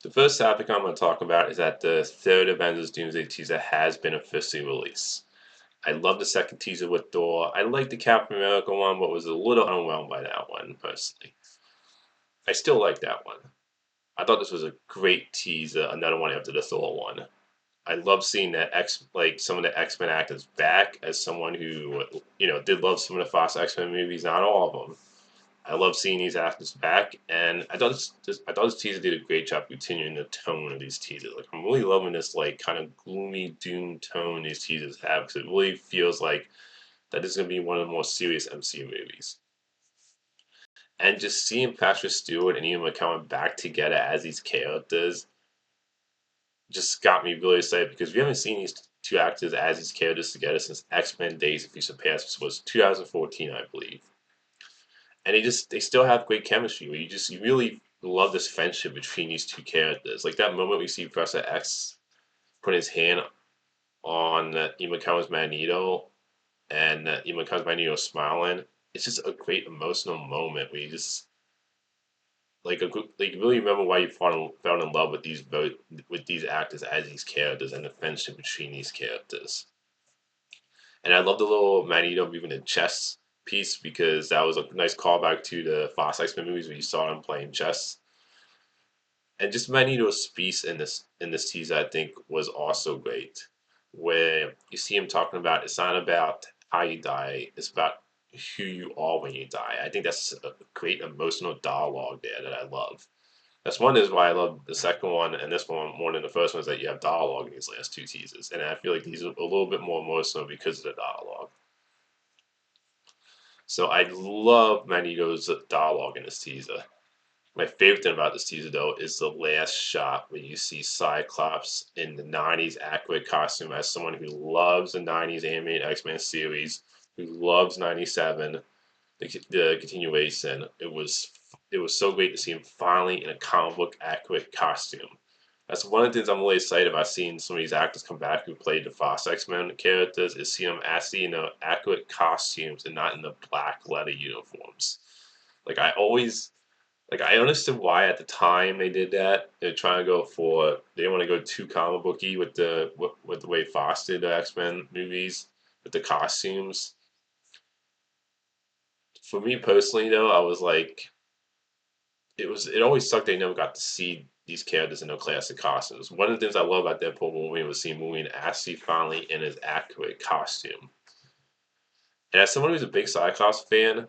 The first topic I'm going to talk about is that the third Avengers Doomsday teaser has been officially released. I love the second teaser with Thor. I like the Captain America one, but was a little underwhelmed by that one, personally. I still like that one. I thought this was a great teaser, another one after the Thor one. I love seeing that some of the X Men actors back as someone who did love some of the Fox X Men movies, not all of them. I love seeing these actors back, and I thought this teaser did a great job continuing the tone of these teasers. Like I'm really loving this like kind of gloomy doom tone these teasers have because it really feels like that this is gonna be one of the more serious MCU movies. And just seeing Patrick Stewart and Ian McKellen back together as these characters just got me really excited because we haven't seen these two actors as these characters together since X Men Days of Future Past, which was 2014, I believe. And they still have great chemistry. Where you really love this friendship between these two characters. Like that moment we see Professor X put his hand on Ian McKellen's Magneto, and Ian McKellen's Magneto smiling. It's just a great emotional moment where you just like really remember why you fell in love with these actors as these characters and the friendship between these characters. And I love the little Magneto moving the chess piece because that was a nice callback to the Fox X Men movies where you saw him playing chess. And just Magneto's speech in this teaser, I think, was also great. Where you see him talking about it's not about how you die, it's about who you are when you die. I think that's a great emotional dialogue there that I love. That's one is why I love the second one and this one more than the first one is that you have dialogue in these last two teasers, and I feel like these are a little bit more emotional because of the dialogue. So I love Magneto's dialogue in this teaser. My favorite thing about this teaser, though, is the last shot where you see Cyclops in the '90s accurate costume as someone who loves the '90s animated X-Men series, who loves '97, the continuation. It was so great to see him finally in a comic book accurate costume. That's one of the things I'm really excited about seeing some of these actors come back who played the Fox X-Men characters is seeing them actually in the accurate costumes and not in the black leather uniforms. Like I understood why at the time they did that. They're trying to go for they didn't want to go too comic booky with the way Fox did the X Men movies with the costumes. For me personally, though, I was like, it always sucked they never got to see these characters in their classic costumes. One of the things I love about Deadpool movie was seeing Wolverine actually finally in his accurate costume. And as someone who's a big Cyclops fan,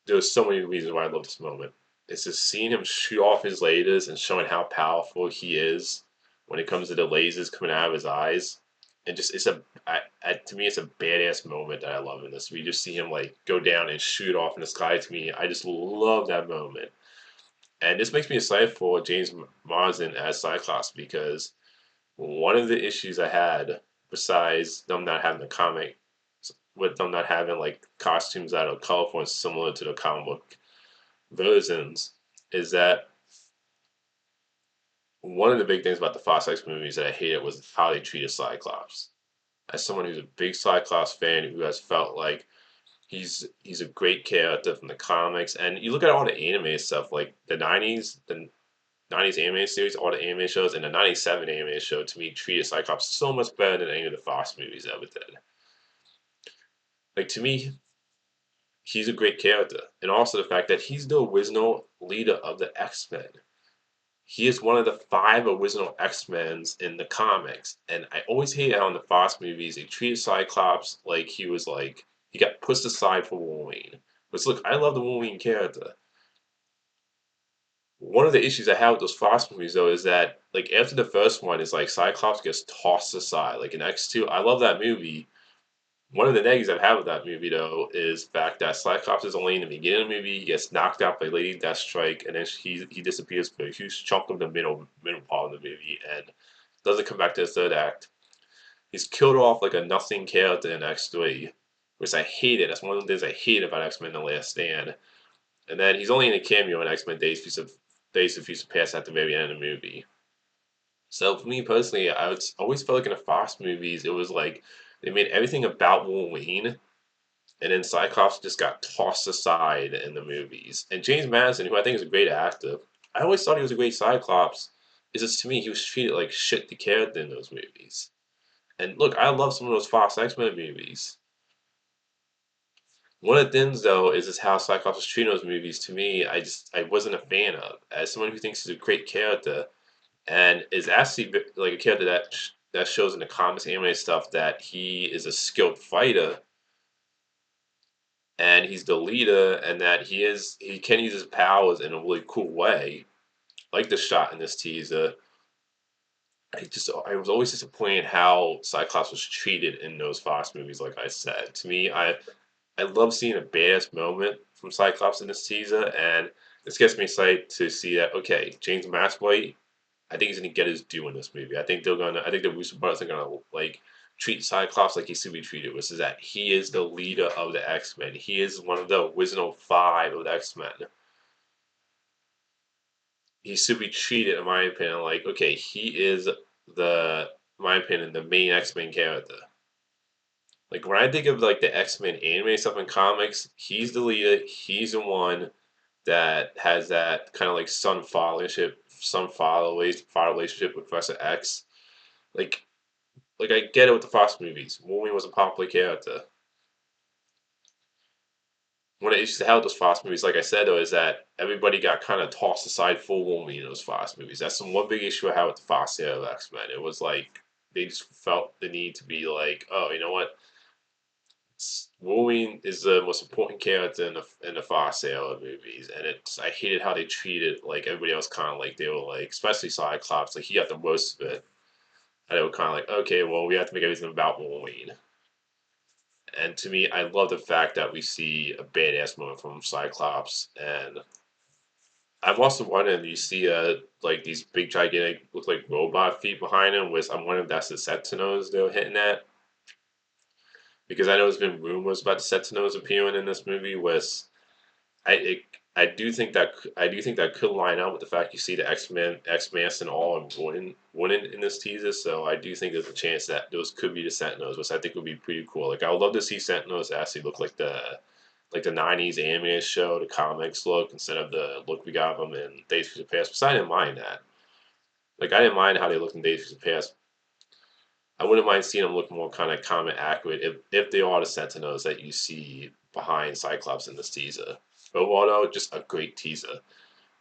there's so many reasons why I love this moment. It's just seeing him shoot off his lasers and showing how powerful he is when it comes to the lasers coming out of his eyes. And just to me it's a badass moment that I love in this. We just see him like go down and shoot off in the sky. To me, I just love that moment. And this makes me excited for James Marsden as Cyclops because one of the issues I had, besides them not having the comic, with them not having like costumes that are colorful and similar to the comic book versions, is that one of the big things about the Fox X movies that I hated was how they treated Cyclops. As someone who's a big Cyclops fan who has felt like he's a great character from the comics, and you look at all the anime stuff, like the '90s anime series, all the anime shows, and the '97 anime show to me treated Cyclops so much better than any of the Fox movies ever did. Like to me, he's a great character, and also the fact that he's the original leader of the X Men. He is one of the five original X Men's in the comics, and I always hated how in the Fox movies they treated Cyclops like he got pushed aside for Wolverine. But look, I love the Wolverine character. One of the issues I have with those Fox movies though is that like after the first one is like Cyclops gets tossed aside. Like in X2, I love that movie. One of the negatives I have with that movie though is the fact that Cyclops is only in the beginning of the movie. He gets knocked out by Lady Deathstrike, and then he disappears for a huge chunk of the middle part of the movie, and doesn't come back to the third act. He's killed off like a nothing character in X3, which I hated. That's one of the things I hate about X Men: The Last Stand. And then he's only in a cameo in X Men Days of Future Past at the very end of the movie. So for me personally, always felt like in the Fox movies, it was like they made everything about Wolverine, and then Cyclops just got tossed aside in the movies. And James Madison, who I think is a great actor, I always thought he was a great Cyclops. It's just to me he was treated like shit the character in those movies. And look, I love some of those Fox X-Men movies. One of the things though is just how Cyclops was treated in those movies. To me, I wasn't a fan of. As someone who thinks he's a great character and is actually like a character that shows in the comics anime stuff that he is a skilled fighter and he's the leader and that he can use his powers in a really cool way, like the shot in this teaser. I was always disappointed how Cyclops was treated in those Fox movies. Like I said, to me, I love seeing a badass moment from Cyclops in this teaser, and this gets me excited to see that. Okay, James Maxwell, I think he's gonna get his due in this movie. I think the Russo brothers are gonna like treat Cyclops like he should be treated, which is that he is the leader of the X Men. He is one of the original five of the X Men. He should be treated, in my opinion, like okay, he is in my opinion, the main X Men character. Like when I think of like the X Men anime stuff in comics, he's the leader. He's the one that has that kind of like father relationship with Professor X. Like I get it with the Fox movies. Wolverine was a popular character. One of the issues I had with those Fox movies, like I said though, is that everybody got kind of tossed aside for Wolverine in those Fox movies. That's the one big issue I had with the Fox era of X Men. It was like they just felt the need to be like, oh, you know what? Wolverine is the most important character in the Fox era movies, and I hated how they treated like everybody else, kind of like they were like, especially Cyclops, like he got the worst of it, and they were kind of like, okay, well we have to make everything about Wolverine. And to me, I love the fact that we see a badass moment from Cyclops, and I'm also wondering, you see like these big gigantic look like robot feet behind him, which I'm wondering if that's the Sentinels they were hitting at. Because I know there's been rumors about the Sentinels appearing in this movie, was I it, I do think that could line up with the fact you see the X Mask and all and winning in this teaser. So I do think there's a chance that those could be the Sentinels, which I think would be pretty cool. Like I would love to see Sentinels actually look like the '90s animated show, the comics look instead of the look we got them in Days of Future Past. But I didn't mind that. Like I didn't mind how they looked in Days of Future Past. I wouldn't mind seeing them look more kind of comic accurate if they are the Sentinels that you see behind Cyclops in this teaser. Overall, though, just a great teaser.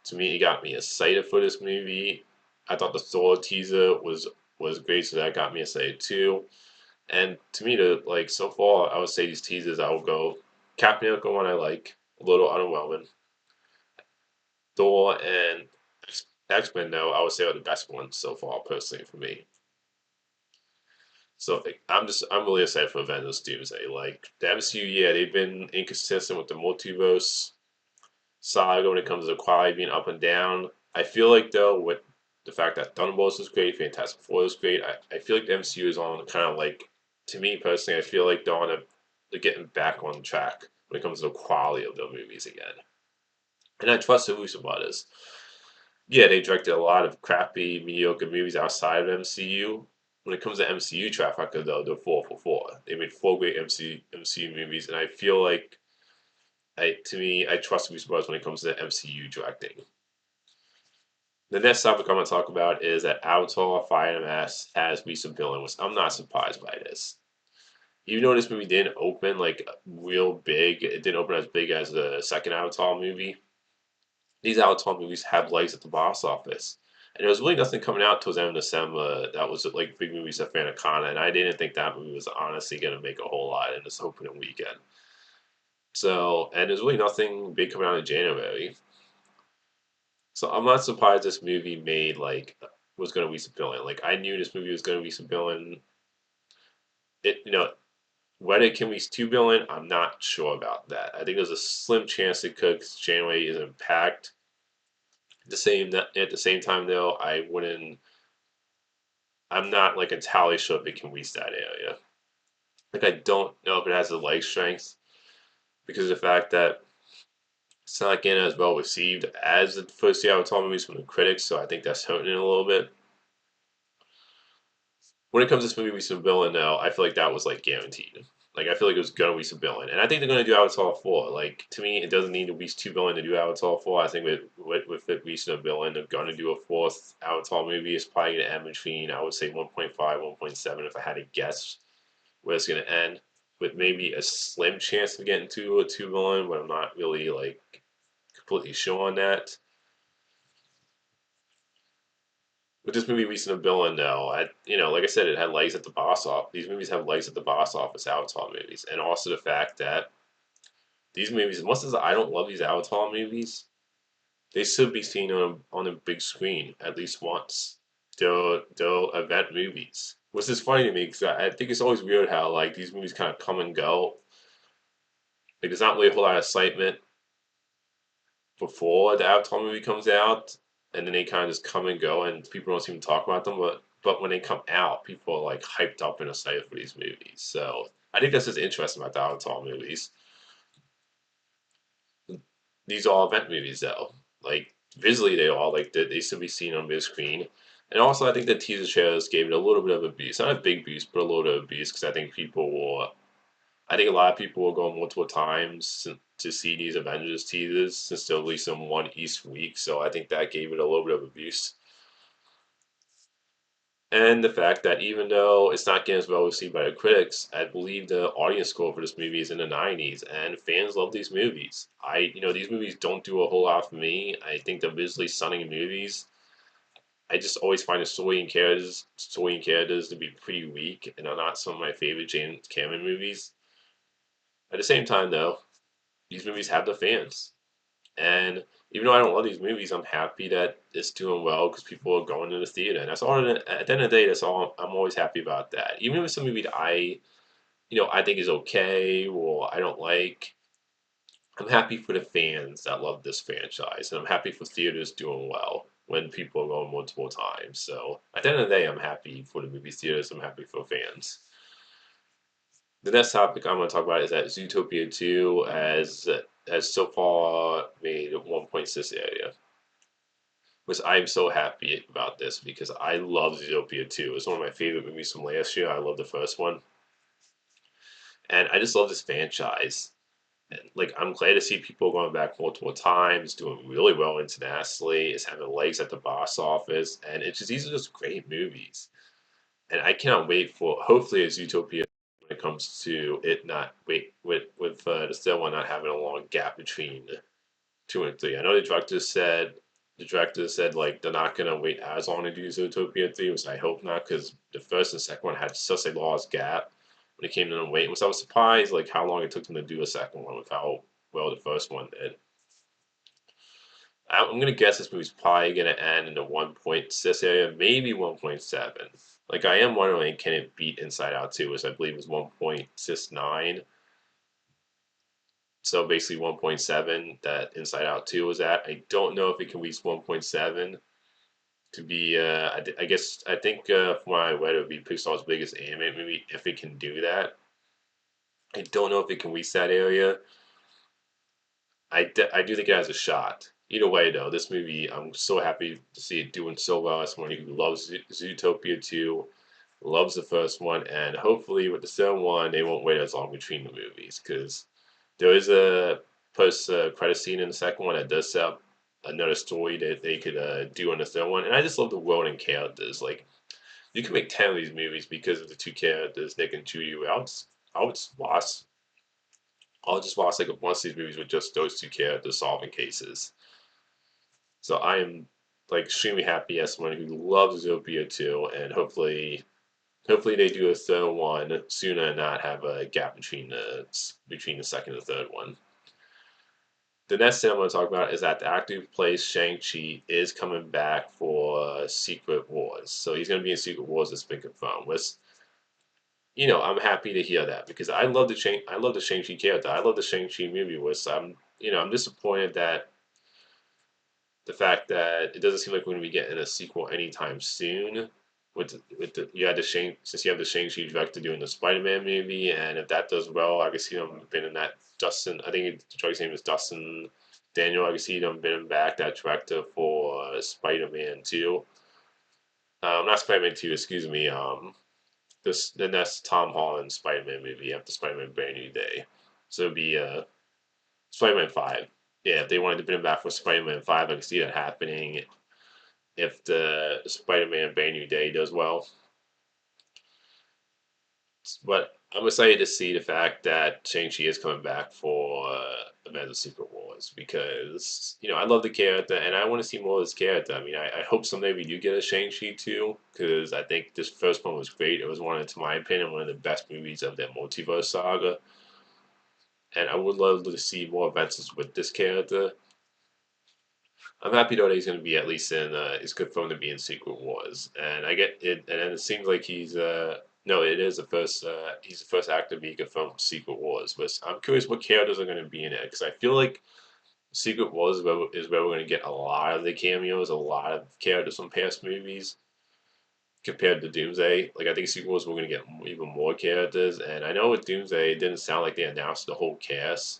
To me, it got me excited for this movie. I thought the Thor teaser was great, so that got me excited too. And to me, to like so far, I would say these teasers, I would go Captain America one I like, a little underwhelming. Thor and X Men though, I would say are the best ones so far, personally for me. So I'm really excited for Avengers Doomsday. Like the MCU, yeah, they've been inconsistent with the multiverse saga when it comes to quality being up and down. I feel like though with the fact that Thunderbolts is great, Fantastic Four is great, I feel like the MCU is on kind of like, to me personally, I feel like they're getting back on track when it comes to the quality of the movies again. And I trust the Russo brothers. Yeah, they directed a lot of crappy, mediocre movies outside of MCU. When it comes to MCU track record, though, they're 4 for 4. They made 4 great MCU movies, and I feel like, to me, I trust Bruce Brothers when it comes to MCU directing. The next topic I'm going to talk about is that Avatar: Fire and Mask has recent billing, which I'm not surprised by this. Even though this movie didn't open like real big, it didn't open as big as the second Avatar movie. These Avatar movies have legs at the box office. And there was really nothing coming out towards the end of December that was like big movies at Fanacana, and I didn't think that movie was honestly going to make a whole lot in this opening weekend. So, and there's really nothing big coming out in January. So I'm not surprised this movie made like was going to be some billion. Like I knew this movie was going to be some billion. Whether it can reach 2 billion, I'm not sure about that. I think there's a slim chance it could, because January isn't packed. At the same time though, I'm not like entirely sure if it can reach that area. Like I don't know if it has the leg strength because of the fact that it's not getting as well received as the first two Avatar movies from the critics, so I think that's hurting it a little bit. When it comes to this movie reaching a billion now, I feel like that was like guaranteed. Like I feel like it was gonna reach a billion, and I think they're gonna do Avatar 4. Like to me, it doesn't need to reach 2 billion to do Avatar 4. I think with it reaching a billion, they're gonna do a fourth Avatar movie. It's probably gonna end between I would say 1.5, 1.7 if I had to guess where it's gonna end, with maybe a slim chance of getting to a 2 billion, but I'm not really like completely sure on that. With this movie reaching a billion, though, like I said, it had legs at the box office. These movies have legs at the box office, Avatar movies, and also the fact that these movies, as much as I don't love these Avatar movies, they should be seen on a big screen at least once. They're event movies, which is funny to me because I think it's always weird how like these movies kind of come and go. Like there's not really a whole lot of excitement before the Avatar movie comes out, and then they kind of just come and go, and people don't seem to talk about them. But when they come out, people are like hyped up and excited for these movies. So I think that's just interesting about the Avatar movies. These are all event movies, though. Like visually, they all like they should be seen on big screen. And also, I think the teaser trailers gave it a little bit of a boost. Not a big boost, but a little bit of a boost because I think people will I think a lot of people will go multiple times to see these Avengers teasers since they'll release them one each week. So I think that gave it a little bit of a boost. And the fact that even though it's not getting as well received by the critics, I believe the audience score for this movie is in the 90s, and fans love these movies. These movies don't do a whole lot for me. I think they're visually stunning movies. I just always find story and characters to be pretty weak, and are not some of my favorite James Cameron movies. At the same time, though, these movies have the fans. And even though I don't love these movies, I'm happy that it's doing well because people are going to the theater. And that's all. At the end of the day, that's all. I'm always happy about that. Even if it's a movie that I think is okay or I don't like, I'm happy for the fans that love this franchise, and I'm happy for theaters doing well when people are going multiple times. So at the end of the day, I'm happy for the movie theaters. I'm happy for fans. The next topic I'm going to talk about is that Zootopia 2 has so far made 1.6 area, which I'm so happy about this because I love Zootopia 2. It's one of my favorite movies from last year. I love the first one. And I just love this franchise. And, like, I'm glad to see people going back multiple times, doing really well internationally. It's having legs at the box office. And these are just great movies. And I cannot wait for, hopefully, a Zootopia when it comes to it not, wait, with the still one not having a long gap between 2 and 3. I know the director said like they're not gonna wait as long to do Zootopia 3, which I hope not, because the first and second one had such a large gap when it came to them waiting. So I was surprised like how long it took them to do a second one with how well the first one did. I'm gonna guess this movie's probably gonna end in the 1.6 area, maybe 1.7. Like I am wondering, can it beat Inside Out 2, which I believe was 1.69? So basically 1.7 that Inside Out 2 was at. I don't know if it can reach 1.7 to be. I think from what I read, it would be Pixar's biggest animated movie if it can do that. I don't know if it can reach that area. I do think it has a shot. Either way, though, this movie, I'm so happy to see it doing so well. As someone who loves Zootopia 2, loves the first one, and hopefully with the second one, they won't wait as long between the movies because there is a post credit scene in the second one that does set up another story that they could do in the third one. And I just love the world and characters. Like you can make 10 of these movies because of the two characters, Nick and Judy. I would just watch. I'll just watch like a bunch of these movies with just those two characters solving cases. So I am like extremely happy as someone who loves Zootopia 2, and hopefully they do a third one sooner and not have a gap between the second and third one. The next thing I'm going to talk about is that the actor who plays Shang Chi is coming back for Secret Wars. So he's going to be in Secret Wars. That's been confirmed. Which I'm happy to hear that because I love the Shang Chi character. I love the Shang Chi movie. Which I'm disappointed that the fact that it doesn't seem like we're going to be getting a sequel anytime soon. Since you have the Shang-Chi director doing the Spider-Man movie, and if that does well, I can see them been in that Dustin. I think the director's name is Dustin Daniel. I can see them been back that director for Spider-Man 2. Not Spider-Man 2, excuse me. the next Tom Holland Spider-Man movie after Spider-Man Brand New Day. So it'd be Spider-Man 5. Yeah, if they wanted to bring him back for Spider-Man 5, I can see that happening if the Spider-Man Brand New Day does well. But I'm excited to see the fact that Shang Chi is coming back for Avengers Secret Wars because I love the character and I want to see more of this character. I mean, I hope someday we do get a Shang Chi too because I think this first one was great. It was to my opinion, one of the best movies of that multiverse saga, and I would love to see more adventures with this character. I'm happy though that he's going to be at least in. It's good for him to be in Secret Wars, and I get it. And then it seems like he's. No, it is the first. He's the first actor to be confirmed for Secret Wars. But I'm curious what characters are going to be in it because I feel like Secret Wars is where we're going to get a lot of the cameos, a lot of characters from past movies compared to Doomsday. Like I think Secret Wars we're going to get even more characters, and I know with Doomsday it didn't sound like they announced the whole cast.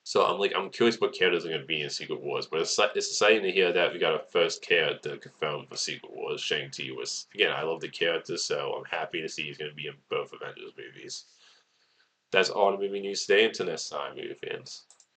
So I'm curious what characters are going to be in Secret Wars, but it's exciting to hear that we got a first character confirmed for Secret Wars. Shang Chi was again, I love the character, so I'm happy to see he's going to be in both Avengers movies. That's all the movie news today. Until next time, movie fans.